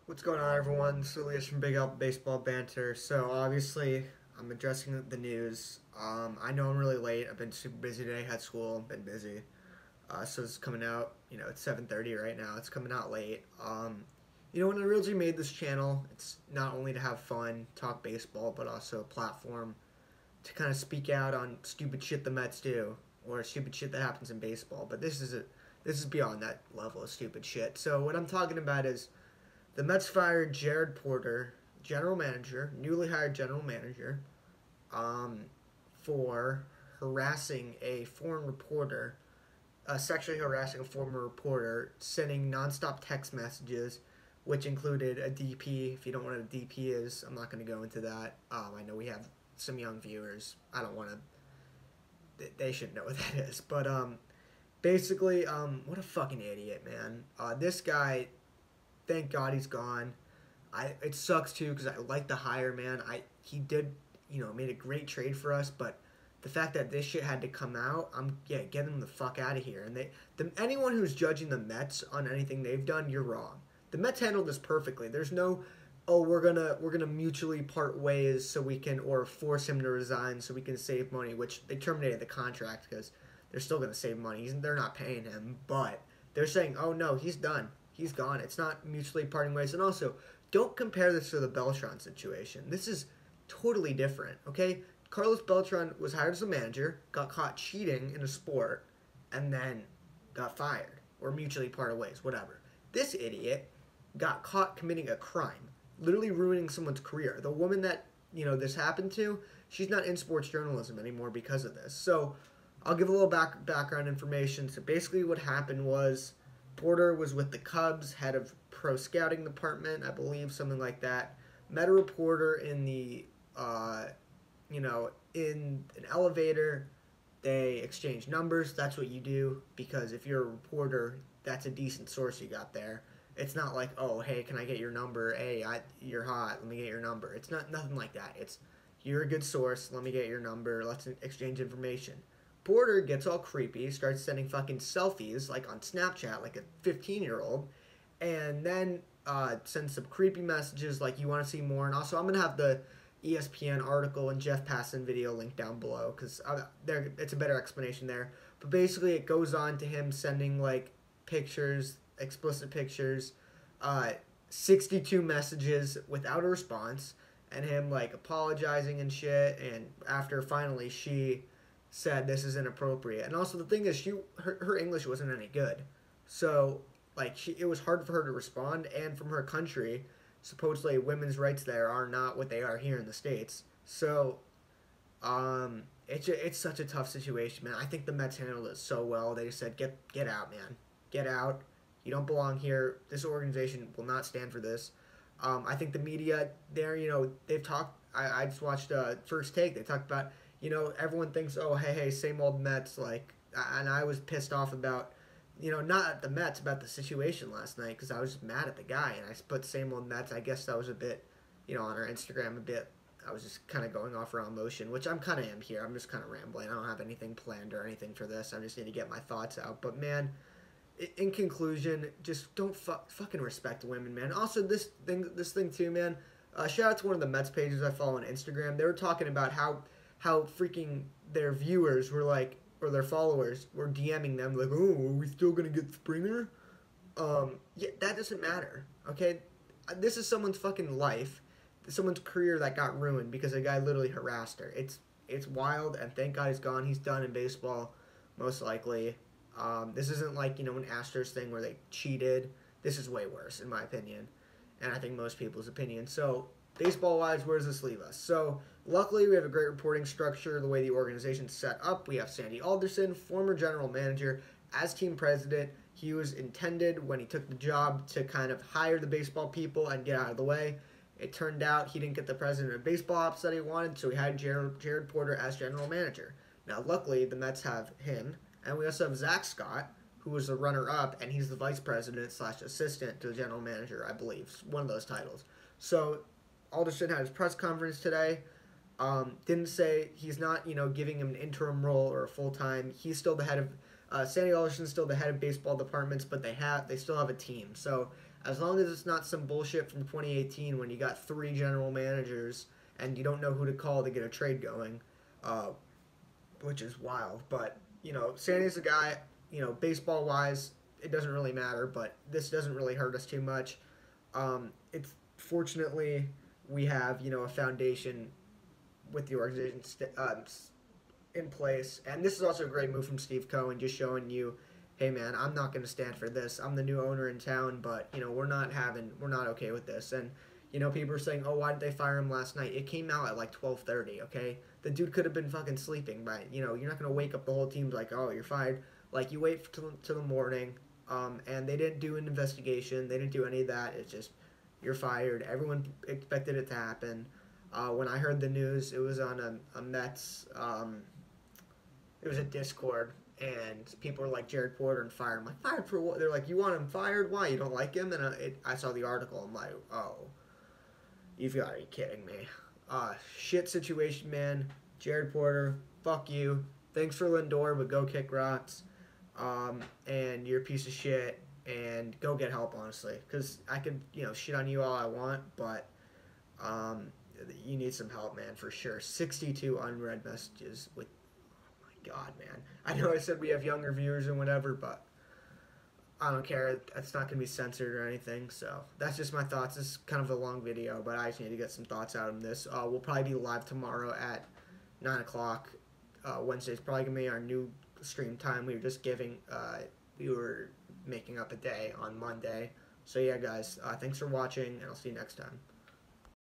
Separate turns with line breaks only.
What's going on, everyone? This is Elias from Big Up Baseball Banter. So, obviously, I'm addressing the news. I know I'm really late. I've been super busy today. Had school. Been busy. So it's coming out. It's 7:30 right now. It's coming out late. When I originally made this channel, it's not only to have fun, talk baseball, but also a platform to kind of speak out on stupid shit the Mets do or stupid shit that happens in baseball. But this is beyond that level of stupid shit. So what I'm talking about is the Mets fired Jared Porter, general manager, newly hired general manager, um, for harassing a foreign reporter, sexually harassing a former reporter, sending nonstop text messages, which included a DP. If you don't know what a DP is, I'm not going to go into that. I know we have some young viewers. I don't want to. They should know what that is. But basically, what a fucking idiot, man. This guy, thank God he's gone. It sucks too because I like the hire, man. He did, made a great trade for us, but the fact that this shit had to come out, get him the fuck out of here. And anyone who's judging the Mets on anything they've done, you're wrong. The Mets handled this perfectly. There's no, oh, we're gonna mutually part ways so we can, or force him to resign so we can save money, which they terminated the contract because they're still gonna save money. They're not paying him, but they're saying, oh no, he's done. He's gone. It's not mutually parting ways. And also, don't compare this to the Beltran situation. This is totally different, okay? Carlos Beltran was hired as a manager, got caught cheating in a sport, and then got fired or mutually parted ways, whatever. This idiot got caught committing a crime, literally ruining someone's career. The woman that, this happened to, she's not in sports journalism anymore because of this. So, I'll give a little background information. So basically what happened was Porter was with the Cubs, head of pro scouting department, I believe, something like that. Met a reporter in in an elevator. They exchanged numbers. That's what you do because if you're a reporter, that's a decent source you got there. It's not like, oh, hey, can I get your number? Hey, you're hot. Let me get your number. It's nothing like that. It's you're a good source. Let me get your number. Let's exchange information. Porter gets all creepy, starts sending fucking selfies like on Snapchat, like a 15-year-old, and then sends some creepy messages like you want to see more. And also, I'm gonna have the ESPN article and Jeff Passan video linked down below because it's a better explanation there. But basically, it goes on to him sending like pictures, explicit pictures, 62 messages without a response, and him like apologizing and shit. And after finally she said this is inappropriate. And also the thing is her English wasn't any good. So like it was hard for her to respond, and from her country, supposedly women's rights there are not what they are here in the States. So it's such a tough situation, man. I think the Mets handled it so well. They just said get out, man. Get out. You don't belong here. This organization will not stand for this. I think the media there, they've talked. I just watched First Take. They talked about, everyone thinks, oh, hey, same old Mets. Like, and I was pissed off about, not at the Mets, about the situation last night because I was just mad at the guy. And I put same old Mets. I guess that was a bit, on our Instagram a bit. I was just kind of going off raw emotion, which I'm kind of am here. I'm just kind of rambling. I don't have anything planned or anything for this. I just need to get my thoughts out. But, man, in conclusion, just don't fucking respect women, man. Also, this thing too, man. Shout out to one of the Mets pages I follow on Instagram. They were talking about how freaking their viewers were like, or their followers were DMing them like, oh, are we still gonna get Springer? Yeah, that doesn't matter. Okay, this is someone's fucking life, someone's career that got ruined because a guy literally harassed her. It's wild, and thank God he's gone. He's done in baseball, most likely. This isn't like, an Astros thing where they cheated. This is way worse, in my opinion, and I think most people's opinion. So, baseball-wise, where does this leave us? So, luckily, we have a great reporting structure, the way the organization's set up. We have Sandy Alderson, former general manager, as team president. He was intended, when he took the job, to kind of hire the baseball people and get out of the way. It turned out he didn't get the president of baseball ops that he wanted, so he hired Jared Porter as general manager. Now, luckily, the Mets have him. And we also have Zach Scott, who was the runner-up, and he's the vice president / assistant to the general manager, I believe. One of those titles. So Alderson had his press conference today. Didn't say he's not, giving him an interim role or a full-time. He's still the head of Sandy Alderson's still the head of baseball departments, but they still have a team. So As long as it's not some bullshit from 2018 when you got 3 general managers and you don't know who to call to get a trade going, uh, which is wild. But Sandy's a guy. Baseball wise, it doesn't really matter. But this doesn't really hurt us too much. It's fortunately we have a foundation with the organization in place, and this is also a great move from Steve Cohen, just showing you, hey man, I'm not going to stand for this. I'm the new owner in town, but we're not okay with this. And people are saying, oh, why did they fire him last night? It came out at like 12:30. Okay, the dude could have been fucking sleeping, but you're not going to wake up the whole team like, oh, you're fired. Like you wait till the morning. And they didn't do an investigation. They didn't do any of that. It's just you're fired. Everyone expected it to happen. When I heard the news, it was on a Mets. It was a Discord, and people were like, Jared Porter and fired. I'm like, fired for what? They're like, you want him fired? Why? You don't like him? And I saw the article. I'm like, oh, you've got to be kidding me. Shit situation, man. Jared Porter, fuck you. Thanks for Lindor, but go kick rocks. And you're a piece of shit. And go get help, honestly. Because I could, shit on you all I want, but you need some help, man, for sure. 62 unread messages with God, man. I know I said we have younger viewers and whatever, but I don't care. It's not going to be censored or anything. So that's just my thoughts. This is kind of a long video, but I just need to get some thoughts out of this. We'll probably be live tomorrow at 9 o'clock. Wednesday's probably going to be our new stream time. We were making up a day on Monday. So yeah, guys, thanks for watching, and I'll see you next time.